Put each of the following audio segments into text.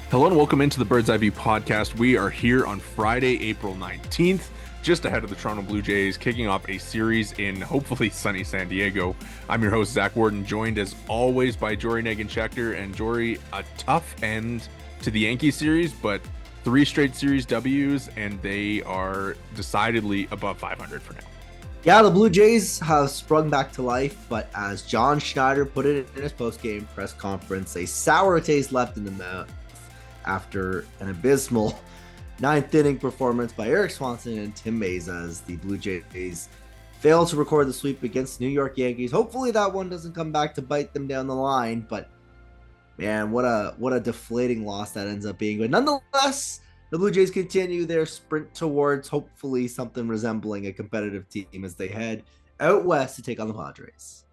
Hello and welcome into the Bird's Eye View podcast. We are here on Friday, April 19th, just ahead of the Toronto Blue Jays, kicking off a series in hopefully sunny San Diego. I'm your host, Zach Worden, joined as always by Jori Negin-Shecter. And Jori, a tough end to the Yankees series, but 3 straight series W's, and they are decidedly above 500 for now. Yeah, the Blue Jays have sprung back to life, but as John Schneider put it in his post-game press conference, a sour taste left in the mouth after an abysmal ninth inning performance by Erik Swanson and Tim Mayza as the Blue Jays fail to record the sweep against New York Yankees. Hopefully that one doesn't come back to bite them down the line, but man, what a deflating loss that ends up being. But nonetheless, the Blue Jays continue their sprint towards hopefully something resembling a competitive team as they head out west to take on the Padres.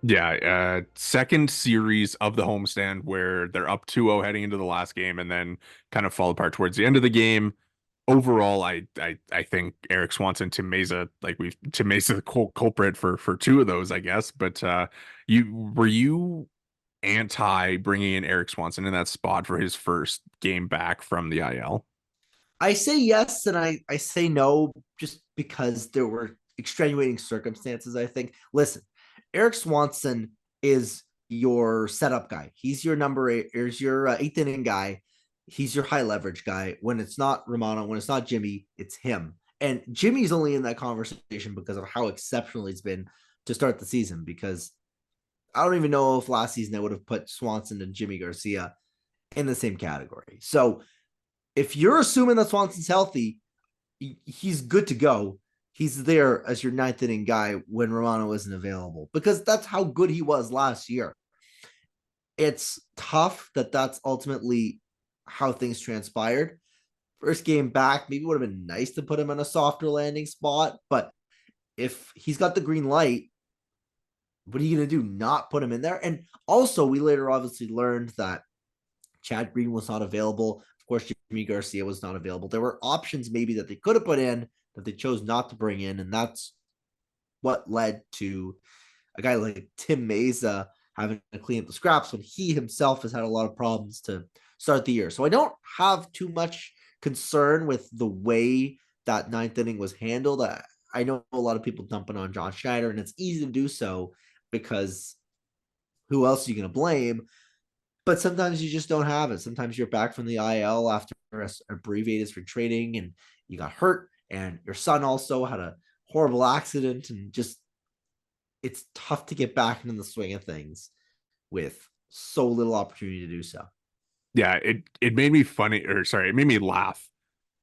Yeah, second series of the homestand where they're up 2-0 heading into the last game and then kind of fall apart towards the end of the game. Overall, I think Erik Swanson, Tim Mayza, Tim Mayza the culprit for 2 of those, I guess. But were you anti bringing in Erik Swanson in that spot for his first game back from the IL? I say yes and I say no just because there were extenuating circumstances, I think. Listen, Erik Swanson is your setup guy. He's your number 8. Here's your 8th inning guy. He's your high leverage guy. When it's not Romano, when it's not Jimmy, it's him. And Jimmy's only in that conversation because of how exceptional he's been to start the season. Because I don't even know if last season I would have put Swanson and Jimmy Garcia in the same category. So if you're assuming that Swanson's healthy, he's good to go. He's there as your 9th inning guy when Romano isn't available because that's how good he was last year. It's tough that that's ultimately how things transpired. First game back, maybe would have been nice to put him in a softer landing spot, but if he's got the green light, what are you going to do? Not put him in there? And also, we later obviously learned that Chad Green was not available. Of course, Jimmy Garcia was not available. There were options maybe that they could have put in that they chose not to bring in, and that's what led to a guy like Tim Mayza having to clean up the scraps when he himself has had a lot of problems to start the year. So I don't have too much concern with the way that 9th inning was handled. I know a lot of people dumping on John Schneider, and it's easy to do so because who else are you going to blame? But sometimes you just don't have it. Sometimes you're back from the IL after abbreviated for trading and you got hurt, and your son also had a horrible accident, and just it's tough to get back into the swing of things with so little opportunity to do so. Yeah, it made me it made me laugh,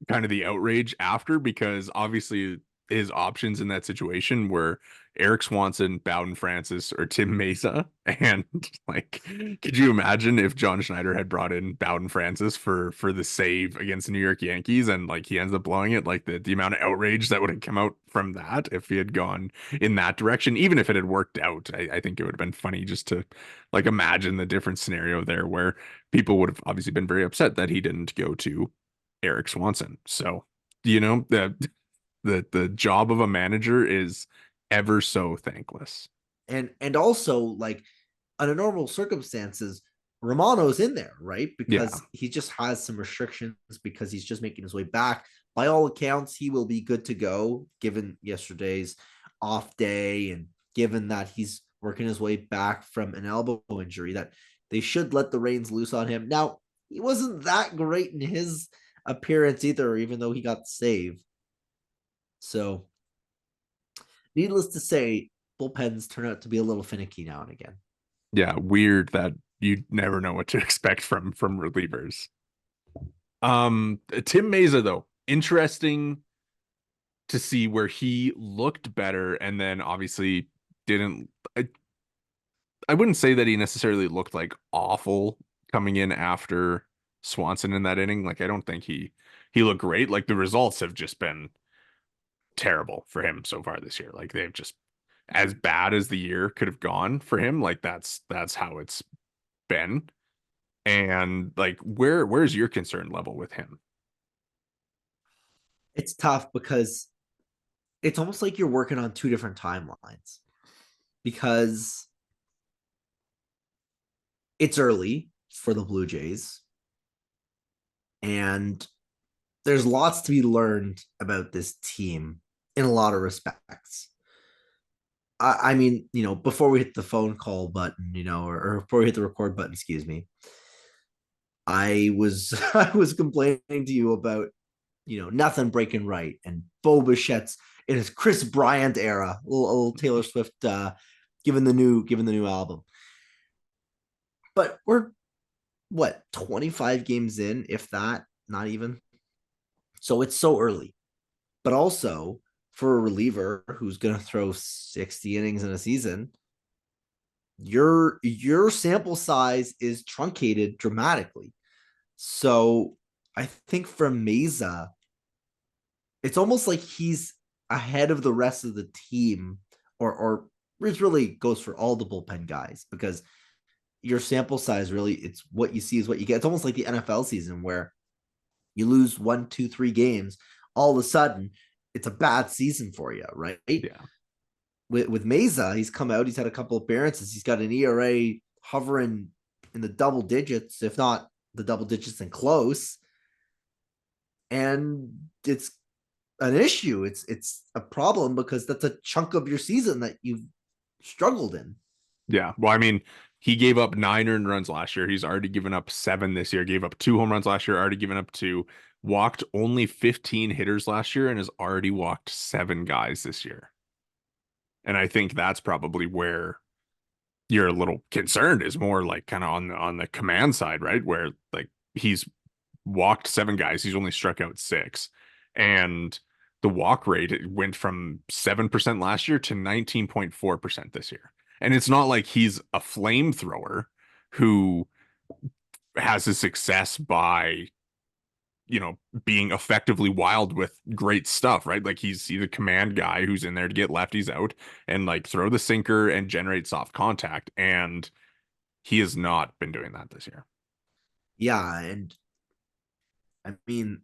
kind of the outrage after, because obviously his options in that situation were Erik Swanson, Bowden Francis, or Tim Mayza. And like, could you imagine if John Schneider had brought in Bowden Francis for the save against the New York Yankees and like he ends up blowing it? Like the amount of outrage that would have come out from that if he had gone in that direction, even if it had worked out. I think it would have been funny just to like imagine the different scenario there where people would have obviously been very upset that he didn't go to Erik Swanson. So, the job of a manager is ever so thankless. And also, like, under normal circumstances, Romano's in there, right? Yeah. Because he just has some restrictions because he's just making his way back. By all accounts, he will be good to go given yesterday's off day and given that he's working his way back from an elbow injury, that they should let the reins loose on him. Now, he wasn't that great in his appearance either, even though he got the save. So, needless to say, bullpens turn out to be a little finicky now and again. Yeah, weird that you never know what to expect from relievers. Tim Mayza though, interesting to see where he looked better and then obviously didn't. I wouldn't say that he necessarily looked like awful coming in after Swanson in that inning. Like I don't think he looked great. Like the results have just been terrible for him so far this year. Like they've just as bad as the year could have gone for him. Like that's how it's been. And like where's your concern level with him? It's tough because it's almost like you're working on two different timelines because it's early for the Blue Jays. And there's lots to be learned about this team in a lot of respects. I mean, before we hit the phone call button, or before we hit the record button, excuse me, I was I was complaining to you about nothing breaking right and Bo Bichette's in his Chris Bryant era, a little Taylor Swift, given the new album. But we're what 25 games in, if that, not even. So it's so early. But also for a reliever who's going to throw 60 innings in a season, your sample size is truncated dramatically. So I think for Mesa, it's almost like he's ahead of the rest of the team, or it really goes for all the bullpen guys, because your sample size, really, it's what you see is what you get. It's almost like the NFL season where you lose 1, 2, 3 games, all of a sudden it's a bad season for you, right? Yeah. With Mesa, he's come out, he's had a couple of appearances, he's got an ERA hovering in the double digits, if not the double digits and close, and it's an issue. It's a problem because that's a chunk of your season that you've struggled in. Yeah. Well, I mean, he gave up 9 earned runs last year. He's already given up 7 this year. Gave up 2 home runs last year. Already given up 2. Walked only 15 hitters last year and has already walked 7 guys this year. And I think that's probably where you're a little concerned, is more like kind of on the command side, right? Where like he's walked 7 guys, he's only struck out 6. And the walk rate, it went from 7% last year to 19.4% this year. And it's not like he's a flamethrower who has his success by, being effectively wild with great stuff, right? Like he's a command guy who's in there to get lefties out and like throw the sinker and generate soft contact. And he has not been doing that this year. Yeah, and I mean,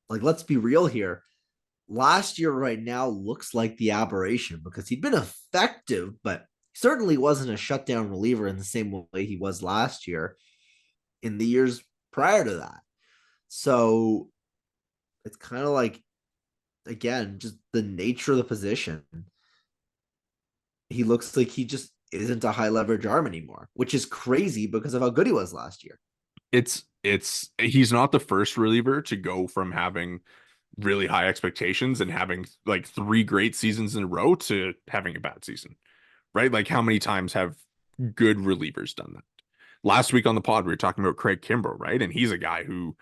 like, let's be real here. Last year right now looks like the aberration because he'd been effective, but certainly wasn't a shutdown reliever in the same way he was last year in the years prior to that. So it's kind of like, again, just the nature of the position. He looks like he just isn't a high leverage arm anymore, which is crazy because of how good he was last year. It's he's not the first reliever to go from having really high expectations and having like 3 great seasons in a row to having a bad season, right? Like how many times have good relievers done that? Last week on the pod, we were talking about Craig Kimbrell, right? And he's a guy who,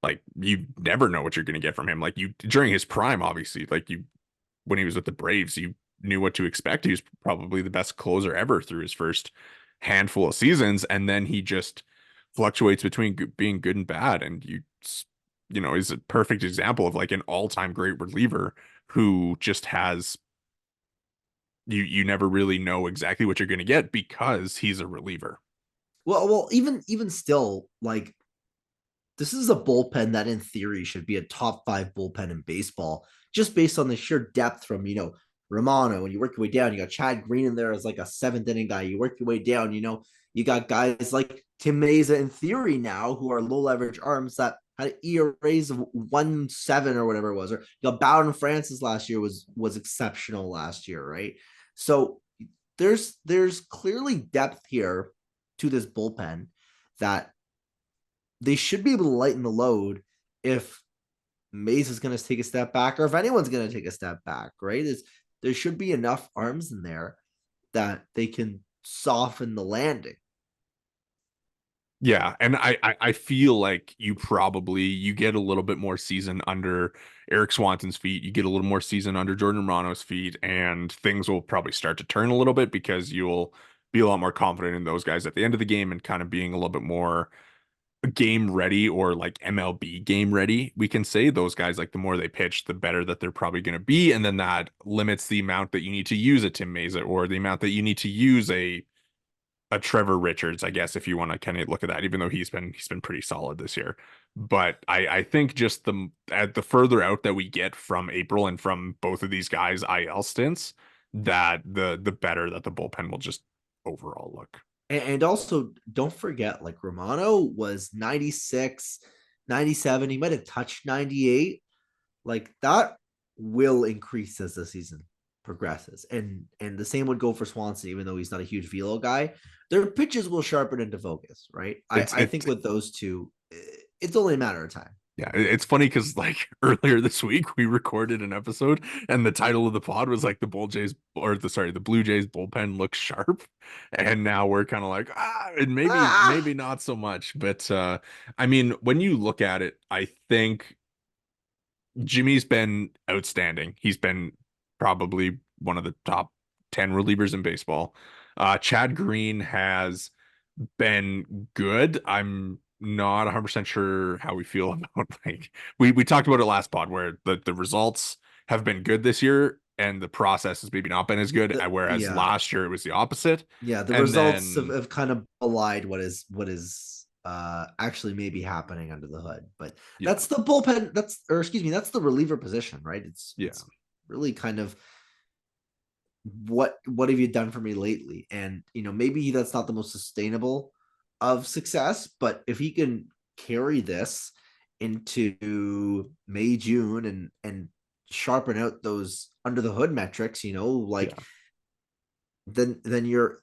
like, you never know what you're going to get from him. Like, you during his prime, obviously, like, when he was with the Braves, you knew what to expect. He was probably the best closer ever through his first handful of seasons, and then he just fluctuates between being good and bad. And is a perfect example of like an all-time great reliever who just has, you never really know exactly what you're going to get because he's a reliever. Well, even still, like, this is a bullpen that in theory should be a top 5 bullpen in baseball, just based on the sheer depth from, Romano. When you work your way down, you got Chad Green in there as like a 7th inning guy. You work your way down, you got guys like Tim Mesa in theory now who are low leverage arms that had ERAs of 1.7 or whatever it was. Or Bowden Francis last year was exceptional last year, right? So there's clearly depth here to this bullpen that they should be able to lighten the load if Mays is going to take a step back, or if anyone's going to take a step back, right? There should be enough arms in there that they can soften the landing. Yeah, and I feel like you get a little bit more season under Eric Swanson's feet. You get a little more season under Jordan Romano's feet, and things will probably start to turn a little bit because you'll be a lot more confident in those guys at the end of the game and kind of being a little bit more game ready, or like MLB game ready. We can say those guys, like the more they pitch, the better that they're probably going to be, and then that limits the amount that you need to use a Tim Mesa or the amount that you need to use a Trevor Richards, I guess, if you want to kind of look at that, even though he's been pretty solid this year. But I think just the further out that we get from April and from both of these guys' IL stints, that the better that the bullpen will just overall look. And also, don't forget, like, Romano was 96. 97. He might have touched 98. Like that will increase as the season progresses. And the same would go for Swanson, even though he's not a huge velo guy. Their pitches will sharpen into focus, right? I, It's I it think with those two, it's only a matter of time. Yeah, it's funny because like earlier this week we recorded an episode and the title of the pod was like the Blue Jays bullpen looks sharp, and now we're kind of like and maybe Ah, not so much, but I mean when you look at it, I think Jimmy's been outstanding. He's been probably one of the top 10 relievers in baseball. Chad Green has been good. I'm not 100% sure how we feel about like we talked about it last pod where the results have been good this year and the process has maybe not been as good, whereas yeah, last year it was the opposite. yeah. The And results then have kind of belied what is actually maybe happening under the hood. But yeah, that's the bullpen. That's the reliever position, right? It's yeah, it's really kind of what have you done for me lately? And maybe that's not the most sustainable of success, but if he can carry this into May, June and sharpen out those under the hood metrics, like yeah. then you're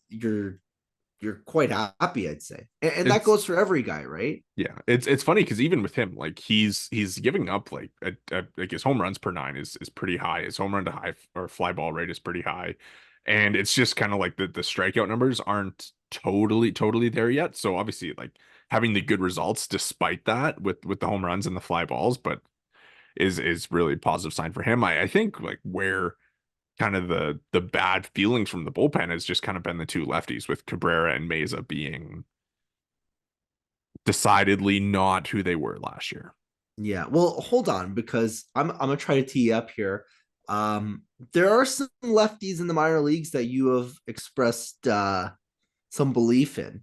quite happy, I'd say. And that It's goes for every guy, right? Yeah, it's funny because even with him, like he's giving up like his home runs per nine is pretty high. His home run to high or fly ball rate is pretty high, and it's just kind of like the strikeout numbers aren't totally there yet. So obviously, like having the good results despite that with the home runs and the fly balls, but is really a positive sign for him. I think like where kind of the bad feelings from the bullpen has just kind of been the two lefties with Cabrera and Meza being decidedly not who they were last year. Yeah. Well, hold on, because I'm gonna try to tee up here. Um, there are some lefties in the minor leagues that you have expressed some belief in.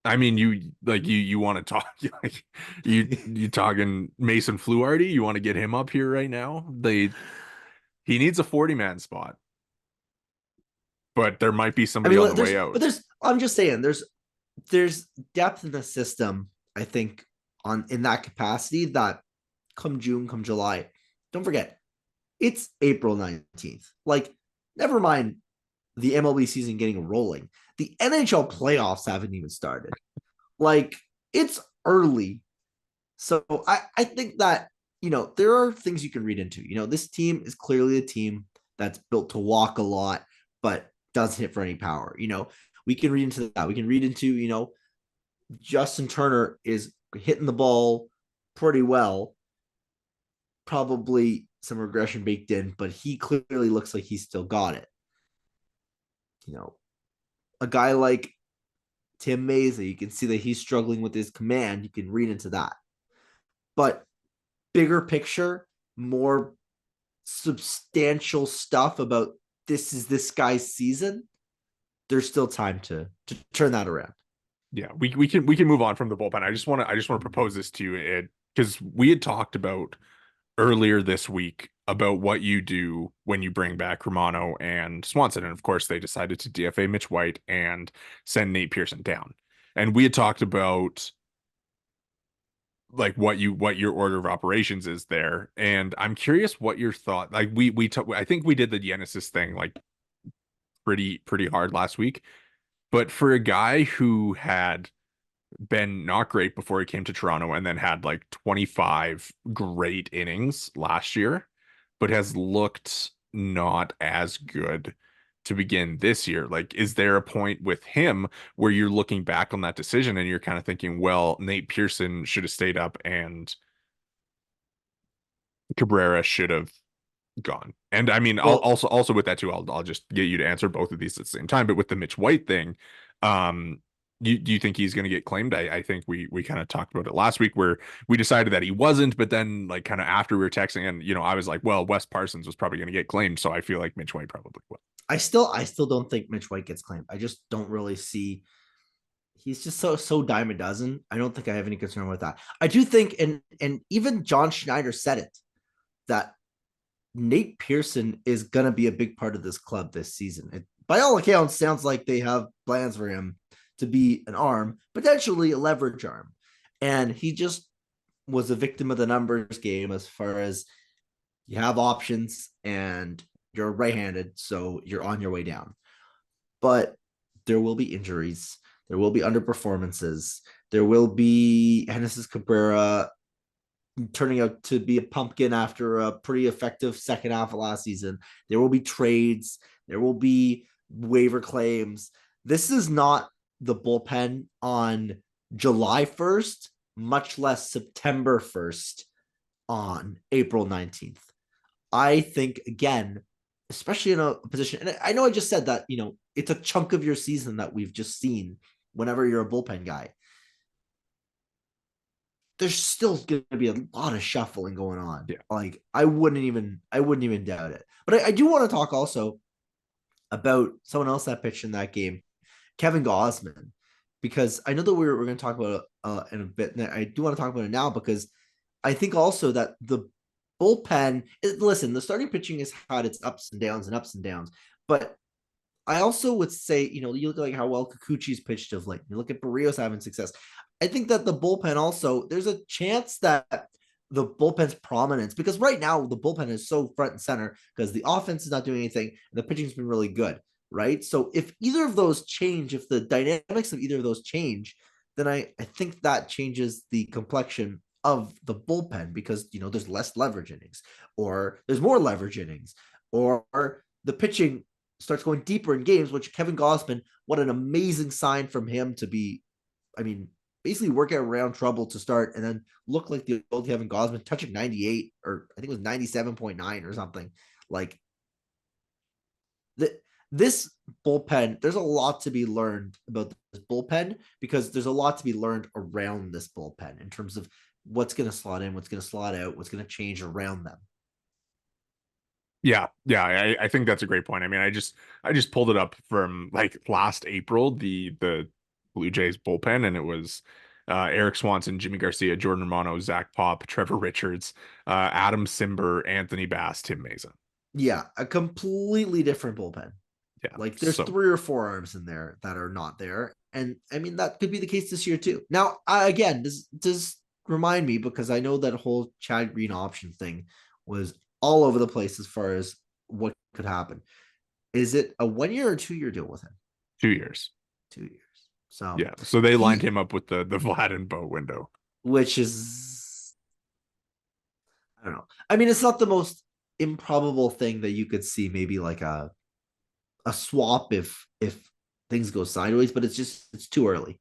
I mean, you want to talk like you talking Mason Fluharty? You want to get him up here right now? He needs a 40-man spot, but there might be I somebody on mean, the way out. I'm just saying, there's depth in the system. I think on in that capacity that come June, come July, don't forget it's April 19th. Like, never mind the MLB season getting rolling. The NHL playoffs haven't even started. Like, it's early. So I think that, there are things you can read into. This team is clearly a team that's built to walk a lot, but doesn't hit for any power. We can read into that. We can read into, Justin Turner is hitting the ball pretty well, probably some regression baked in, but he clearly looks like he's still got it. You know, a guy like Tim Meza, you can see that he's struggling with his command. You can read into that. But bigger picture, more substantial stuff about this is this guy's season, there's still time to turn that around. Yeah, we can move on from the bullpen. I just want to propose this to you, Ed, because we had talked about earlier this week about what you do when you bring back Romano and Swanson, and of course they decided to DFA Mitch White and send Nate Pearson down. And we had talked about like what your order of operations is there, and I'm curious what your thought. Like I think we did the Genesis thing like pretty hard last week, but for a guy who had been not great before he came to Toronto and then had like 25 great innings last year, but has looked not as good to begin this year. Like, is there a point with him where you're looking back on that decision and you're kind of thinking, well, Nate Pearson should have stayed up and Cabrera should have gone? And I mean, I'll Well, also with that too, I'll just get you to answer both of these at the same time. But with the Mitch White thing, um, do you think he's going to get claimed? I think we kind of talked about it last week where we decided that he wasn't, but then like kind of after we were texting and I was like, well, Wes Parsons was probably going to get claimed, so I feel like Mitch White probably will. I still don't think Mitch White gets claimed. I just don't really see. He's just so dime a dozen. I don't think I have any concern with that. I do think, and even John Schneider said it, that Nate Pearson is going to be a big part of this club this season. It, by all accounts, sounds like they have plans for him to be an arm, potentially a leverage arm. And he just was a victim of the numbers game as far as you have options and you're right-handed, so you're on your way down. But there will be injuries. There will be underperformances. There will be Genesis Cabrera turning out to be a pumpkin after a pretty effective second half of last season. There will be trades. There will be waiver claims. This is not the bullpen on July 1st, much less September 1st on April 19th. I think, again, especially in a position, and I know I just said that, it's a chunk of your season that we've just seen whenever you're a bullpen guy. There's still going to be a lot of shuffling going on. Yeah. Like I wouldn't even doubt it. But I do want to talk also about someone else that pitched in that game, Kevin Gausman, because I know that we're going to talk about it in a bit. And I do want to talk about it now because I think also that the bullpen, listen, the starting pitching has had its ups and downs, but I also would say, you look at like how well Kikuchi's pitched of late. You look at Barrios having success. I think that the bullpen also, there's a chance that the bullpen's prominence, because right now the bullpen is so front and center because the offense is not doing anything and the pitching's been really good, right? So if either of those change, if the dynamics of either of those change, then I think that changes the complexion of the bullpen because, there's less leverage innings or there's more leverage innings or the pitching starts going deeper in games, which Kevin Gausman, what an amazing sign from him to be, basically work out around trouble to start and then look like the old Kevin Gausman, touching 98 or I think it was 97.9 or something. Like this bullpen, there's a lot to be learned about this bullpen because there's a lot to be learned around this bullpen in terms of what's going to slot in, what's going to slot out, what's going to change around them. Yeah, I think that's a great point. I mean, I just pulled it up from like last April, the Blue Jays bullpen, and it was Eric Swanson, Jimmy Garcia, Jordan Romano, Zach Pop, Trevor Richards, Adam Simber, Anthony Bass, Tim Mesa. Yeah, a completely different bullpen. Yeah, Like there's so 3 or 4 arms in there that are not there. And that could be the case this year too. Now, again, this does remind me because I know that whole Chad Green option thing was all over the place as far as what could happen. Is it a 1 year or 2 year deal with him? 2 years. 2 years. So Yeah, so they lined he, him up with the Vlad and Bo window. which is, I don't know. It's not the most improbable thing that you could see, maybe like a swap if things go sideways, but it's too early.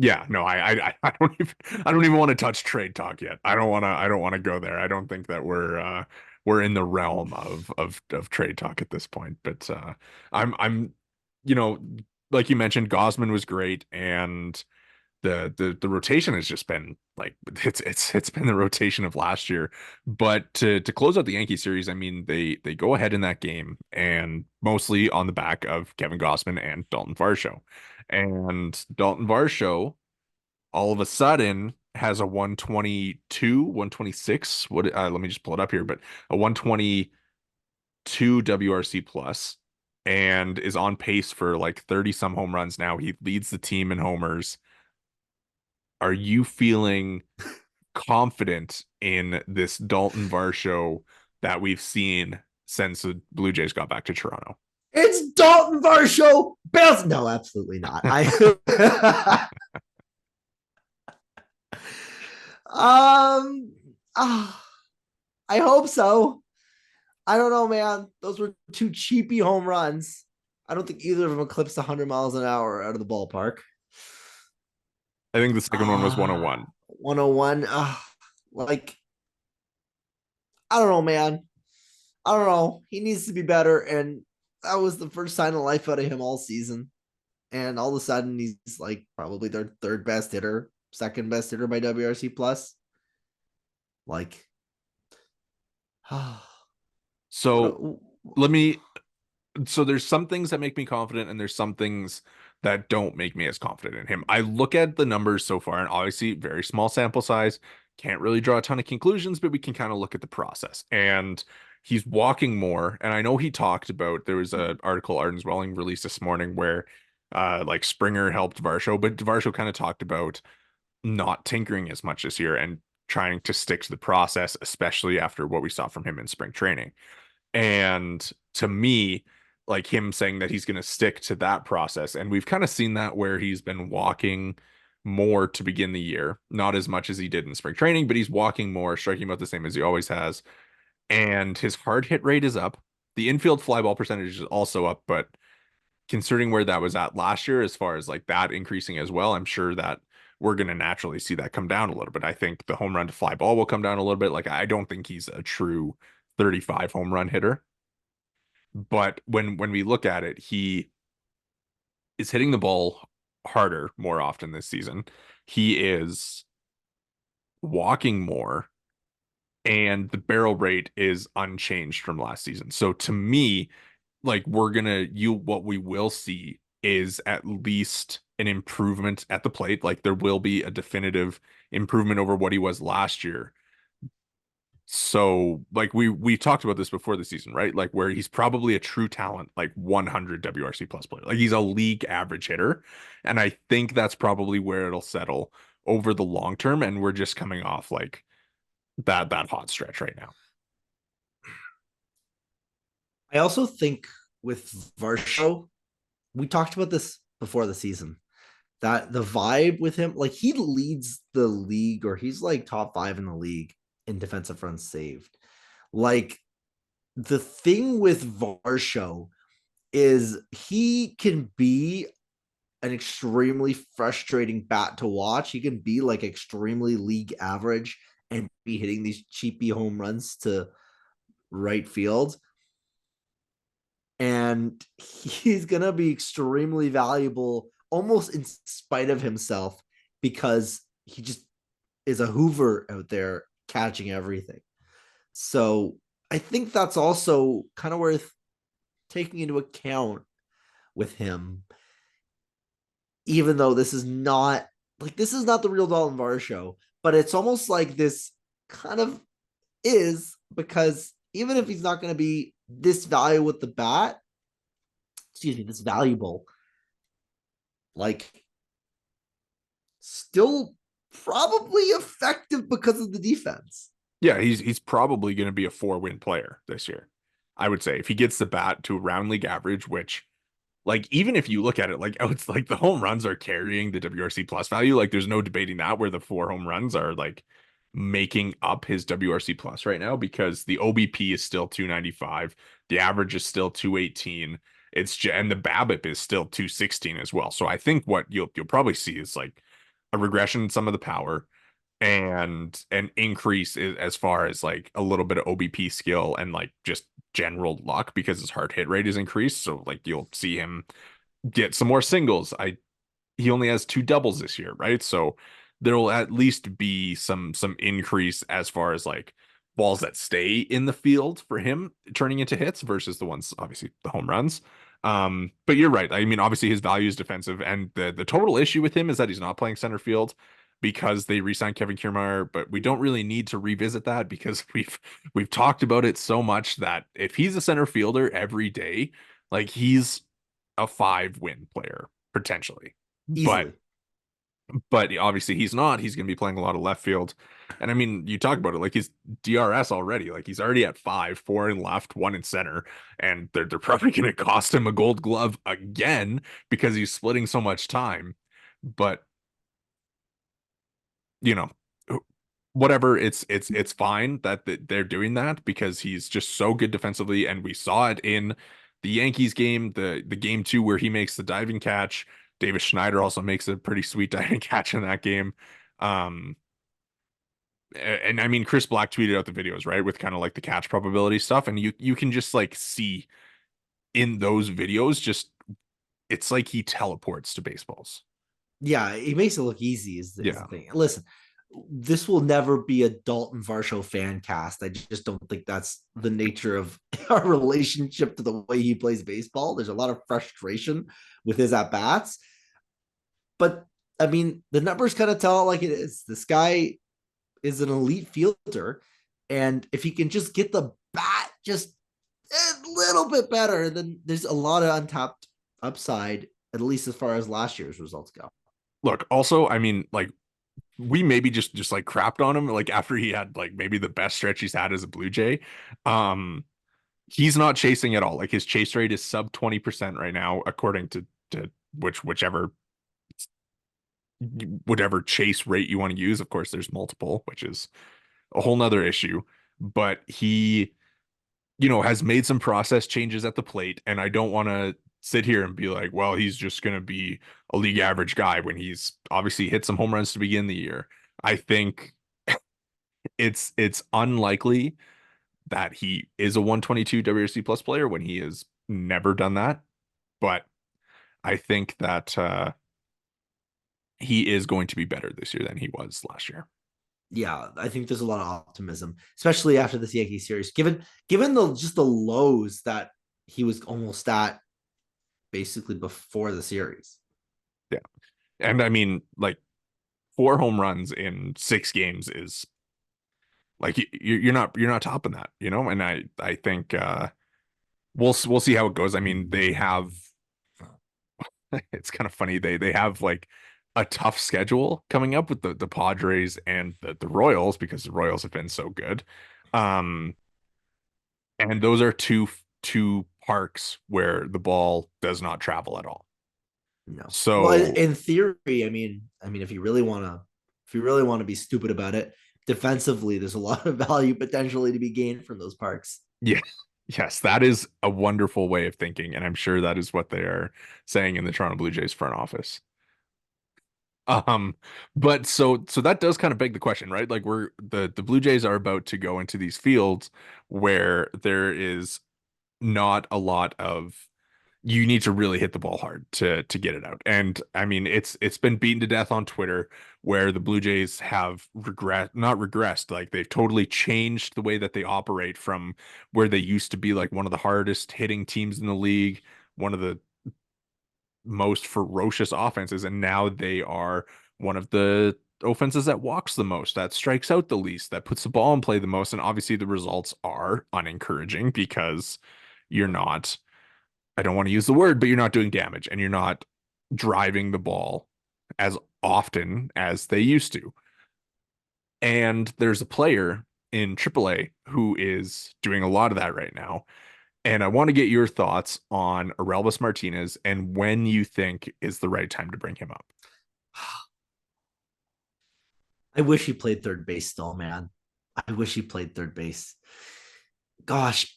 Yeah, no, I don't even want to touch trade talk yet. I don't want to go there. I don't think that we're in the realm of trade talk at this point. But I'm you know, like you mentioned, Gosman was great, and the rotation has just been like it's been the rotation of last year. But to close out the Yankee series, I mean, they go ahead in that game, and mostly on the back of Kevin Gausman and Daulton Varsho. And Daulton Varsho all of a sudden has a 122, 126. Let me just pull it up here, but a 122 WRC plus and is on pace for like 30 some home runs now. He leads the team in homers. Are you feeling confident in this Daulton Varsho that we've seen since the Blue Jays got back to Toronto? It's Daulton Varsho. Bounce. No, absolutely not. Um, ah, I hope so. I don't know, man. Those were 2 cheapy home runs. I don't think either of them eclipsed 100 miles an hour out of the ballpark. I think the second one was 101. 101. Like, I don't know, man. I don't know. He needs to be better. And that was the first sign of life out of him all season. And all of a sudden, he's like probably their third best hitter, second best hitter by WRC plus. Like, So let me so there's some things that make me confident and there's some things that don't make me as confident in him. I look at the numbers so far and obviously very small sample size, can't really draw a ton of conclusions, but we can kind of look at the process. And he's walking more. And I know he talked about there was an article Arden's Welling released this morning where like Springer helped Varsho, but Varsho kind of talked about not tinkering as much this year and trying to stick to the process, especially after what we saw from him in spring training. And to me, like him saying that he's going to stick to that process. And we've kind of seen that where he's been walking more to begin the year, not as much as he did in spring training, but he's walking more, striking about the same as he always has. And his hard hit rate is up. The infield fly ball percentage is also up, but considering where that was at last year, as far as like that increasing as well, I'm sure that we're going to naturally see that come down a little bit. I think the home run to fly ball will come down a little bit. Like, I don't think he's a true 35 home run hitter. But when we look at it, he is hitting the ball harder more often this season. He is walking more, and the barrel rate is unchanged from last season. So to me, like what we will see is at least an improvement at the plate. Like there will be a definitive improvement over what he was last year. So like we talked about this before the season, right? Like where he's probably a true talent, like 100 WRC plus player. Like he's a league average hitter. And I think that's probably where it'll settle over the long term. And we're just coming off like that hot stretch right now. I also think with Varsho, we talked about this before the season, that the vibe with him, like he leads the league, or he's like top 5 in the league in defensive runs saved. Like the thing with Varsho is he can be an extremely frustrating bat to watch. He can be like extremely league average and be hitting these cheapy home runs to right field. And he's going to be extremely valuable almost in spite of himself, because he just is a Hoover out there catching everything. So I think that's also kind of worth taking into account with him, even though this is not the real Daulton Varsho, but it's almost like this kind of is, because even if he's not going to be this valuable with the bat, this valuable, like still probably effective because of the defense. Yeah, he's probably going to be a 4-win player this year. I would say if he gets the bat to around league average, which like even if you look at it like oh, it's like the home runs are carrying the WRC plus value, like there's no debating that, where the 4 home runs are like making up his WRC plus right now, because the OBP is still 295, the average is still 218. And the BABIP is still 216 as well. So I think what you'll probably see is like a regression in some of the power and an increase as far as like a little bit of OBP skill and like just general luck, because his hard hit rate is increased. So like you'll see him get some more singles. He only has 2 doubles this year, right? So there'll at least be some increase as far as like balls that stay in the field for him turning into hits versus the ones, obviously the home runs. But you're right. I mean, obviously his value is defensive, and the total issue with him is that he's not playing center field because they re-signed Kevin Kiermaier, but we don't really need to revisit that because we've talked about it so much that if he's a center fielder every day, like he's a 5-win player potentially. But Easily. obviously he's not. He's going to be playing a lot of left field. And I mean, you talk about it like he's DRS already. Like he's already at 5, 4 in left, 1 in center, and they're probably going to cost him a Gold Glove again because he's splitting so much time. But you know, whatever, it's fine that they're doing that because he's just so good defensively, and we saw it in the Yankees game, the game 2 where he makes the diving catch. Davis Schneider also makes a pretty sweet diving catch in that game. Um, and I mean, Chris Black tweeted out the videos, right, with kind of like the catch probability stuff, and you can just like see in those videos, just it's like he teleports to baseballs. Yeah, it makes it look easy is the Yeah. thing. Listen, this will never be a Daulton Varsho fan cast. I just don't think that's the nature of our relationship to the way he plays baseball. There's a lot of frustration with his at bats, but I mean, the numbers kind of tell it like it is. This guy is an elite fielder, and if he can just get the bat just a little bit better, then there's a lot of untapped upside, at least as far as last year's results go. Look, also, I mean, like we maybe just like crapped on him like after he had like maybe the best stretch he's had as a Blue Jay. Um, he's not chasing at all. Like his chase rate is sub 20% right now, according to whichever whatever chase rate you want to use. Of course, there's multiple, which is a whole nother issue. But he, has made some process changes at the plate, and I don't want to sit here and be like, well, he's just going to be a league average guy when he's obviously hit some home runs to begin the year. I think it's unlikely that he is a 122 WRC plus player when he has never done that. But I think that he is going to be better this year than he was last year. Yeah, I think there's a lot of optimism, especially after this Yankee series. Given the just the lows that he was almost at basically before the series. Yeah. And I mean, like 4 home runs in 6 games is like you're not topping that, And I think we'll see how it goes. I mean, they have it's kind of funny. They have like a tough schedule coming up with the Padres and the Royals because the Royals have been so good. Um, and those are two parks where the ball does not travel at all. No. Well, So in theory, I mean, if you really want to be stupid about it, defensively, there's a lot of value potentially to be gained from those parks. yeah, yes, that is a wonderful way of thinking, and I'm sure that is what they are saying in the Toronto Blue Jays front office. Um, but so that does kind of beg the question, right? Like the Blue Jays are about to go into these fields where there is not a lot of you need to really hit the ball hard to get it out. And I mean, it's been beaten to death on Twitter where the Blue Jays have not regressed, like they've totally changed the way that they operate from where they used to be like one of the hardest hitting teams in the league, one of the most ferocious offenses, and now they are one of the offenses that walks the most, that strikes out the least, that puts the ball in play the most. And obviously the results are unencouraging because you're not, I don't want to use the word, but you're not doing damage and you're not driving the ball as often as they used to. And there's a player in AAA who is doing a lot of that right now. And I want to get your thoughts on Orelvis Martinez and when you think is the right time to bring him up. I wish he played third base still, man. I wish he played third base. Gosh,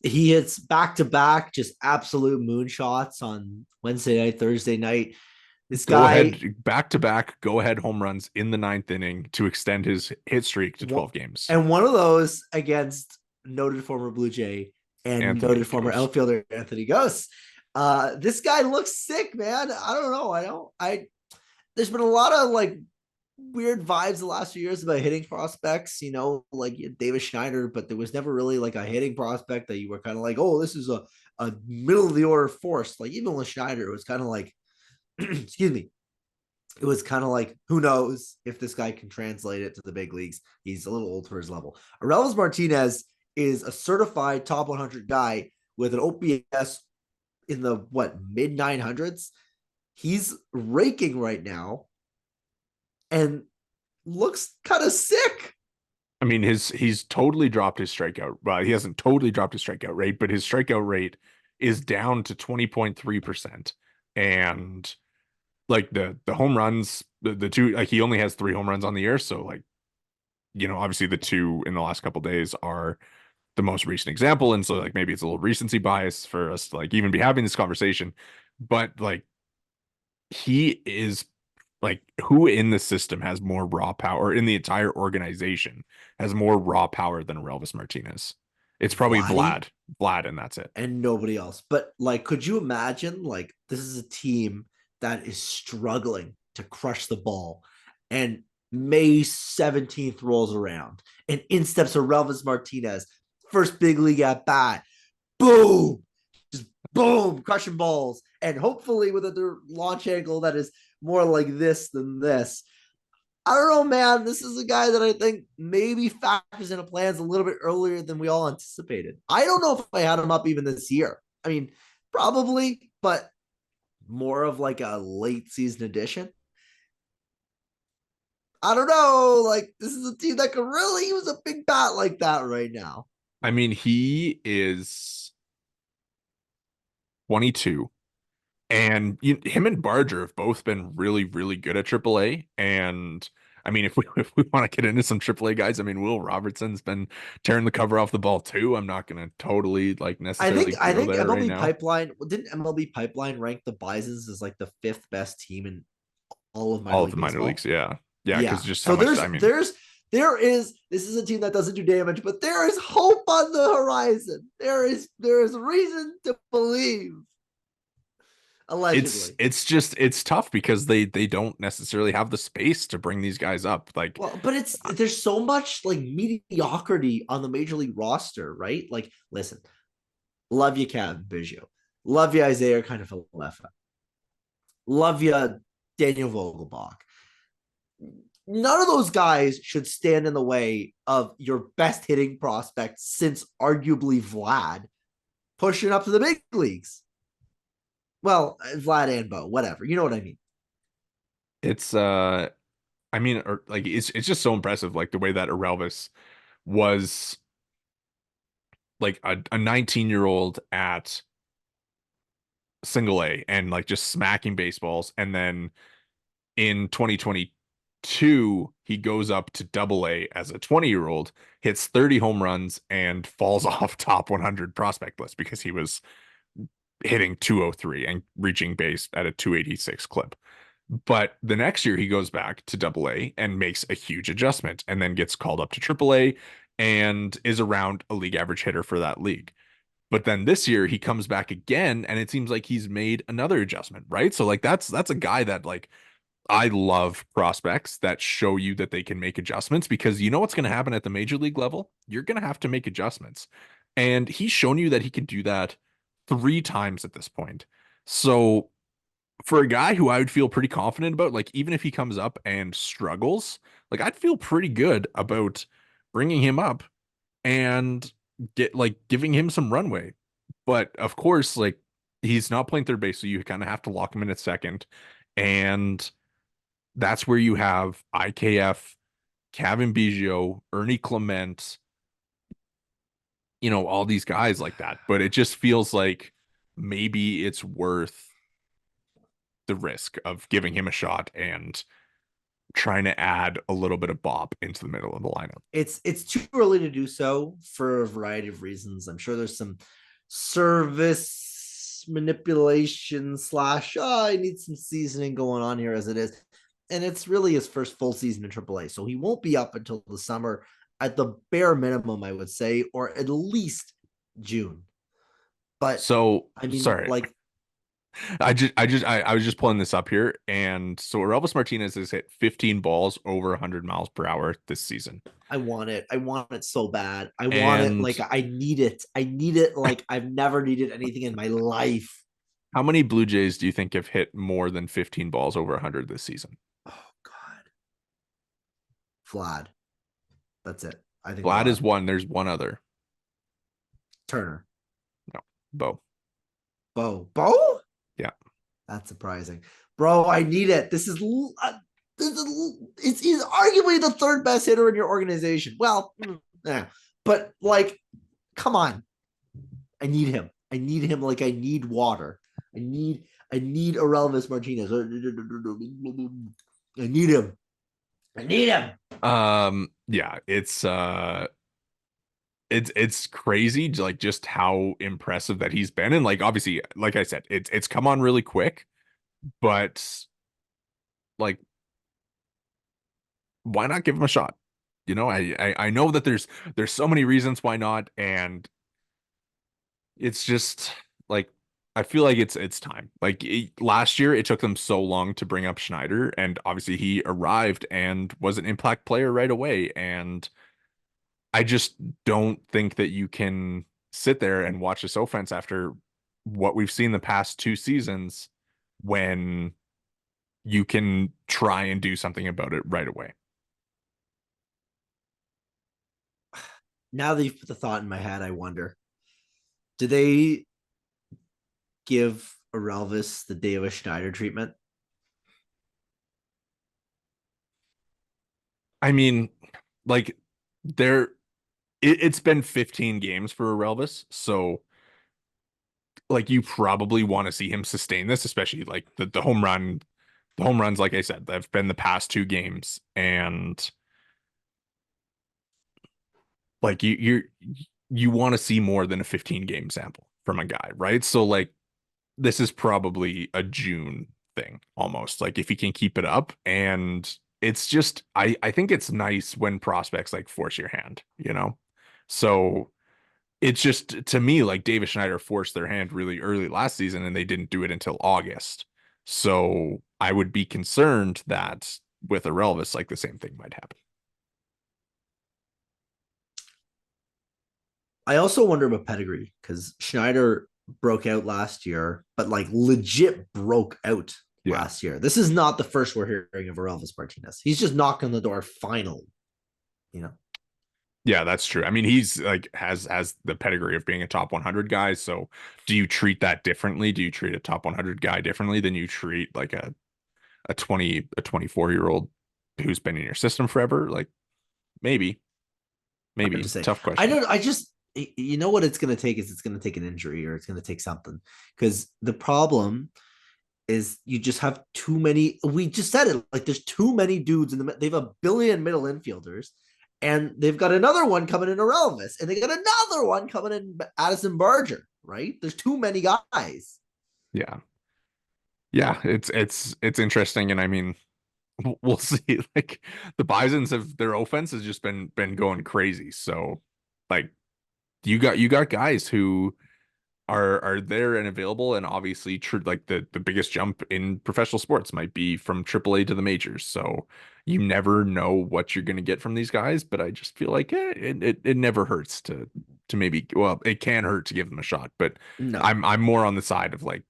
he hits back to back, just absolute moonshots on Wednesday night, Thursday night. This Go guy, ahead, back to back, go ahead home runs in the ninth inning to extend his hit streak to 12 games. and one of those against noted former Blue Jay and Anthony noted former goes. outfielder Anthony Ghost. This guy looks sick, man. I don't know. There's been a lot of like weird vibes the last few years about hitting prospects, like Davis Schneider, but there was never really like a hitting prospect that you were kind of like, oh, this is a middle of the order force. Like even with Schneider, it was kind of like, excuse me, it was kind of like, who knows if this guy can translate it to the big leagues. He's a little old for his level. Orelvis Martinez is a certified top 100 guy with an OPS in the mid 900s. He's raking right now and looks kind of sick. I mean, he's totally dropped his strikeout. Well, he hasn't totally dropped his strikeout rate, but his strikeout rate is down to 20.3%. And like the home runs, the two, like he only has 3 home runs on the year. So like, obviously the two in the last couple days are the most recent example. And so like maybe it's a little recency bias for us to like even be having this conversation. But like he is like who in the system has more raw power in the entire organization has more raw power than Orelvis Martinez? It's probably Vladdy Vlad, and that's it. and nobody else. But like, could you imagine like this is a team that is struggling to crush the ball and May 17th rolls around and in steps Orelvis Martinez, first big league at bat, boom, just boom, crushing balls, and hopefully with a launch angle that is more like this than this. I don't know, man. This is a guy that I think maybe factors into plans a little bit earlier than we all anticipated. I don't know if I had him up even this year. I mean, probably, but more of like a late season addition. I don't know. Like, this is a team that could really use a big bat like that right now. I mean, he is 22. And him and Barger have both been really, really good at AAA. And I mean, if we want to get into some AAA guys, I mean, Will Robertson's been tearing the cover off the ball too. I'm not gonna totally like I necessarily think I go think there right MLB now. Pipeline didn't MLB Pipeline rank the Bisons as like the fifth best team in all of minor All of league the minor leagues, baseball. yeah, yeah, because Yeah. just how So much. I mean, there is this is a team that doesn't do damage, but there is hope on the horizon. There is reason to believe. it's Allegedly. it's just it's tough because they don't necessarily have the space to bring these guys up. Like, Well, but there's so much like mediocrity on the major league roster, right? Like, listen, love you, Cavan Biggio. Love you, Isaiah kiner-falefa. Love you, Daniel Vogelbach. None of those guys should stand in the way of your best hitting prospect since arguably Vlad pushing up to the big leagues. Well, Vlad and Bo, whatever. You know what I mean? it's I mean, or like it's just so impressive, like the way that Orelvis was like a 19-year-old at single A and like just smacking baseballs. And then in 2022, he goes up to double A as a 20-year-old, hits 30 home runs, and falls off top 100 prospect list because he was hitting 203 and reaching base at a 286 clip. But the next year, he goes back to double A and makes a huge adjustment and then gets called up to triple A and is around a league average hitter for that league. But then this year he comes back again and it seems like he's made another adjustment, right? So like that's a guy that like I love prospects that show you that they can make adjustments because you know what's going to happen at the major league level? You're going to have to make adjustments. And he's shown you that he can do that 3 times at this point. So for a guy who I would feel pretty confident about, like even if he comes up and struggles, like I'd feel pretty good about bringing him up and get like giving him some runway. But of course, like he's not playing third base, so you kind of have to lock him in at second. And that's where you have IKF, Kevin Biggio, Ernie Clement, all these guys like that. But it just feels like maybe it's worth the risk of giving him a shot and trying to add a little bit of bop into the middle of the lineup. It's too early to do so for a variety of reasons. I'm sure there's some service manipulation slash I need some seasoning going on here as it is. And it's really his first full season in AAA. So he won't be up until the summer at the bare minimum, I would say, or at least June. But So I mean, sorry, like, I was just pulling this up here, and so Orelvis Martinez has hit 15 balls over 100 miles per hour this season. I want it. I want it so bad. I want it like And I need it. I need it like I've never needed anything in my life. how many Blue Jays do you think have hit more than 15 balls over 100 this season? Oh God. Vlad. That's it. I think Vlad is Vlad. one. There's one other. Turner. No, Bo. Bo. Bo? Yeah. That's surprising. Bro, I need it. He's arguably the third best hitter in your organization. Well, yeah. But like, come on. I need him. I need him like I need water. I need Orelvis Martinez. I need him. I need him. Yeah, it's crazy like just how impressive that he's been. And like obviously, like I said, it's come on really quick, but like why not give him a shot? I know that there's so many reasons why not, and it's just like I feel like it's time. Like last year, it took them so long to bring up Schneider, and obviously he arrived and was an impact player right away. And I just don't think that you can sit there and watch this offense after what we've seen the past 2 seasons when you can try and do something about it right away. Now that you've put the thought in my head, I wonder, do they give Orelvis the Davis Schneider treatment? I mean, like there it's been 15 games for Orelvis, so like you probably want to see him sustain this, especially like the home runs, like I said, have been the past two games, and like you want to see more than a 15 game sample from a guy, right? So like this is probably a June thing almost. Like if he can keep it up, and it's just I think it's nice when prospects like force your hand, you know? So it's just to me like Davis Schneider forced their hand really early last season and they didn't do it until August. So I would be concerned that with Orelvis, like the same thing might happen. I also wonder about pedigree because Schneider broke out last year, but like legit broke out Yeah. last year. This is not the first we're hearing of Orelvis Martinez. He's just knocking the door final, you know. Yeah, that's true. I mean, he's like has the pedigree of being a top 100 guy. So, do you treat that differently? Do you treat a top 100 guy differently than you treat like a 24-year-old who's been in your system forever? Like maybe, Hard to maybe say. tough I question. don't. I just you know what it's going to take is it's going to take an injury or it's going to take something because the problem is you just have too many. We just said it like there's too many dudes in the. They have a billion middle infielders, and they've got another one coming in Orelvis, and they got another one coming in Addison Barger. Right? There's too many guys. Yeah. Yeah, it's interesting, and I mean, we'll see. Like the Bisons have their offense has just been going crazy. So, like you got guys who are there and available, and obviously true like the biggest jump in professional sports might be from AAA to the majors. So you never know what you're going to get from these guys, but I just feel like it never hurts to maybe, well, it can hurt to give them a shot, but No, I'm more on the side of like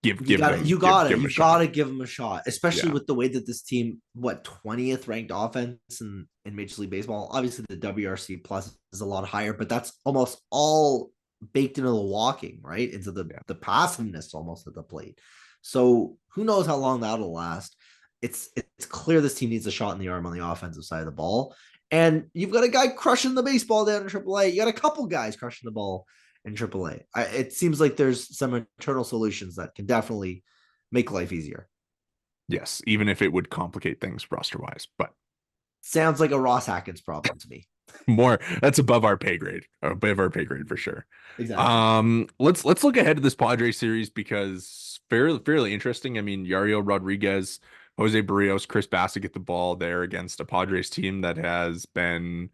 give them give them a you shot. gotta give them a shot, especially Yeah. with the way that this team, what 20th ranked offense in Major League Baseball. Obviously, the WRC plus is a lot higher, but that's almost all baked into the walking, right? Into Yeah. the passiveness almost at the plate. So who knows how long that'll last? It's clear this team needs a shot in the arm on the offensive side of the ball, and you've got a guy crushing the baseball down in AAA. You got a couple guys crushing the ball in AAA. It seems like there's some internal solutions that can definitely make life easier. Yes, even if it would complicate things roster wise, but Sounds like a Ross Hackins problem to me. more that's above our pay grade, above our pay grade for sure. Exactly. Let's look ahead to this Padres series because fairly interesting. I mean, Yario Rodriguez, Jose Barrios, Chris Bassett get the ball there against a Padres team that has been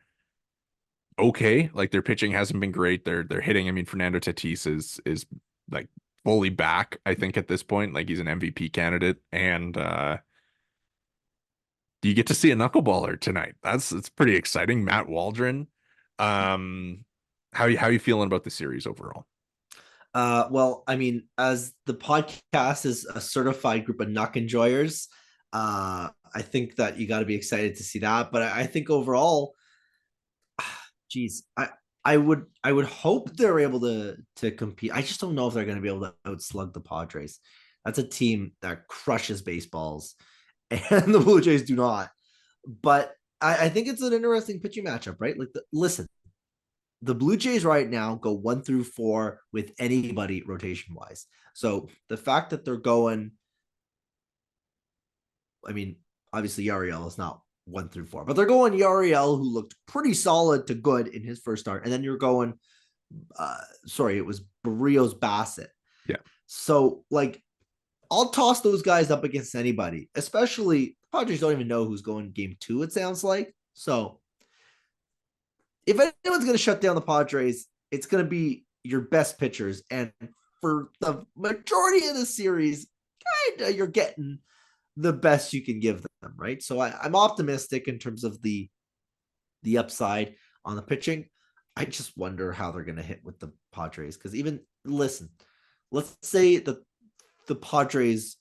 okay. Like their pitching hasn't been great. They're hitting. I mean, Fernando Tatis is like fully back, I think, at this point. Like he's an MVP candidate, and you get to see a knuckleballer tonight. That's it's pretty exciting. Matt Waldron. Um, how you feeling about the series overall? Well, I mean, as the podcast is a certified group of knuck enjoyers, I think that you got to be excited to see that. But I think overall, geez, I would hope they're able to compete. I just don't know if they're going to be able to outslug the Padres. That's a team that crushes baseballs, and the Blue Jays do not. But I think it's an interesting pitching matchup, right? Like, listen, the Blue Jays right now go 1 through 4 with anybody rotation wise. So the fact that they're going, I mean, obviously Yariel is not 1 through 4, but they're going Yariel, who looked pretty solid to good in his first start, and then you're going, sorry, it was Barrios Bassett. Yeah. So like, I'll toss those guys up against anybody, especially Padres don't even know who's going game 2. It sounds like so. If anyone's going to shut down the Padres, it's going to be your best pitchers. And for the majority of the series, you're getting the best you can give them, right? So I'm optimistic in terms of the upside on the pitching. I just wonder how they're going to hit with the Padres because even listen, let's say the Padres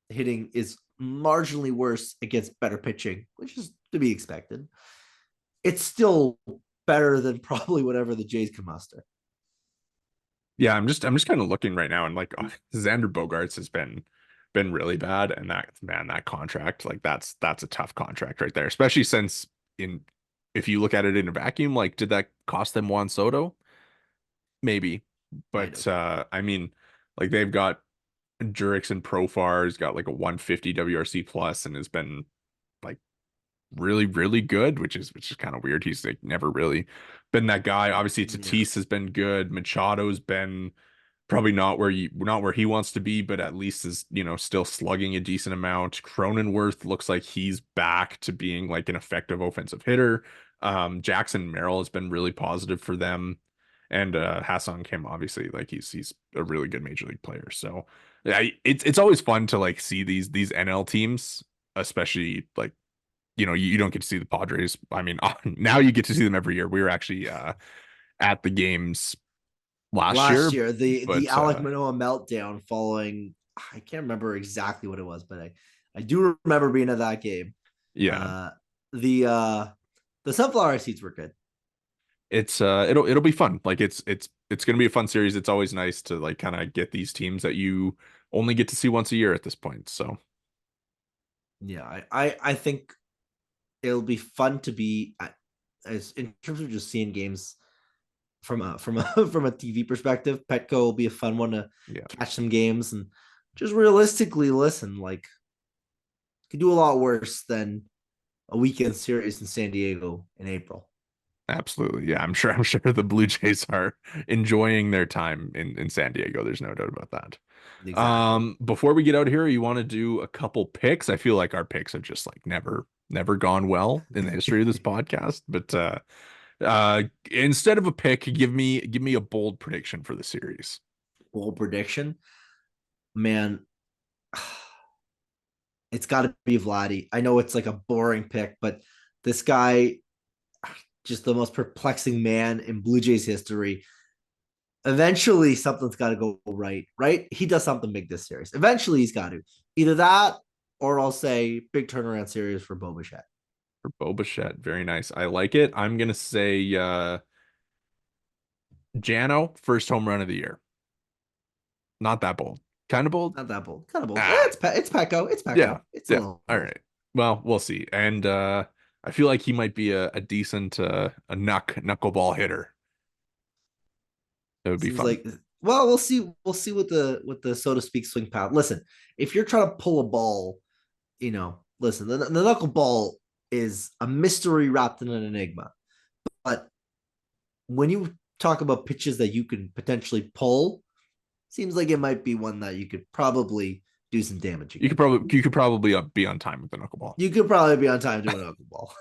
hitting is marginally worse against better pitching, which is to be expected. It's still better than probably whatever the Jays can muster. Yeah, I'm just kind of looking right now and like Xander Bogaerts has been been really bad. And that man, that contract, like that's a tough contract right there, especially since in if you look at it in a vacuum, like did that cost them Juan Soto? Maybe. Might But have. I mean, like they've got Jurickson Profar, has got like a 150 WRC plus and has been like really, really good, which is kind of weird. He's like never really been that guy. Obviously, Yeah. Tatis has been good. Machado's been probably not where he wants to be, but at least is, still slugging a decent amount. Cronenworth looks like he's back to being like an effective offensive hitter. Jackson Merrill has been really positive for them. And Hassan Kim, obviously, like he's a really good major league player. So yeah, it's always fun to like see these NL teams, especially like you don't get to see the Padres. I mean, now you get to see them every year. We were actually at the games last Last year, year, the but Alek Manoah meltdown following, I can't remember exactly what it was, but I do remember being at that game. yeah, Uh, the sunflower seeds were good. it'll be fun. Like it's gonna be a fun series. It's always nice to like kind of get these teams that you only get to see once a year at this point. So Yeah, I think it'll be fun to be as in terms of just seeing games from a from a TV perspective. Petco will be a fun one to yeah. catch some games and just realistically listen. Like, could do a lot worse than a weekend series in San Diego in April. Absolutely. Yeah, I'm sure the Blue Jays are enjoying their time in San Diego. There's no doubt about that. Exactly. Before we get out of here, you want to do a couple picks? I feel like our picks have just like never gone well in the history of this podcast. But instead of a pick, give me a bold prediction for the series. Bold prediction, man. It's got to be Vladdy. I know it's like a boring pick, but this guy, just the most perplexing man in Blue Jays history. Eventually, something's got to go right. Right? He does something big this series. Eventually, he's got to either that, or I'll say big turnaround series for Bo Bichette. For Bo Bichette. Very nice. I like it. I'm gonna say Jano, first home run of the year. Not that bold. Kind of bold. Not that bold. Kind of bold. Ah, It's Pecco. It's yeah, Pecco. It's a yeah. little All bold. right. Well, we'll see. And I feel like he might be a decent a knuckleball hitter. It would be Seems fun. like, well, we'll see. We'll see what the so to speak swing power. Listen, if you're trying to pull a ball, listen, the knuckleball is a mystery wrapped in an enigma. But when you talk about pitches that you can potentially pull, seems like it might be one that you could probably do some damage You could against. probably be on time with the knuckleball. You could probably be on time doing a knuckleball.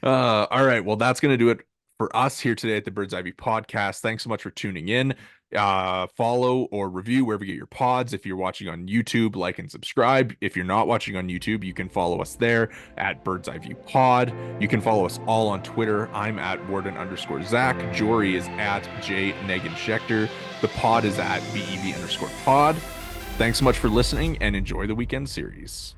All right. Well, that's going to do it for us here today at the Bird's Eye View podcast. Thanks so much for tuning in. Follow or review wherever you get your pods. If you're watching on YouTube, like and subscribe. If you're not watching on YouTube, you can follow us there at Bird's Eye View Pod. You can follow us all on Twitter. I'm at Worden_Zach. Jori is at J Negin-Shecter. The pod is at BEV_pod. Thanks so much for listening and enjoy the weekend series.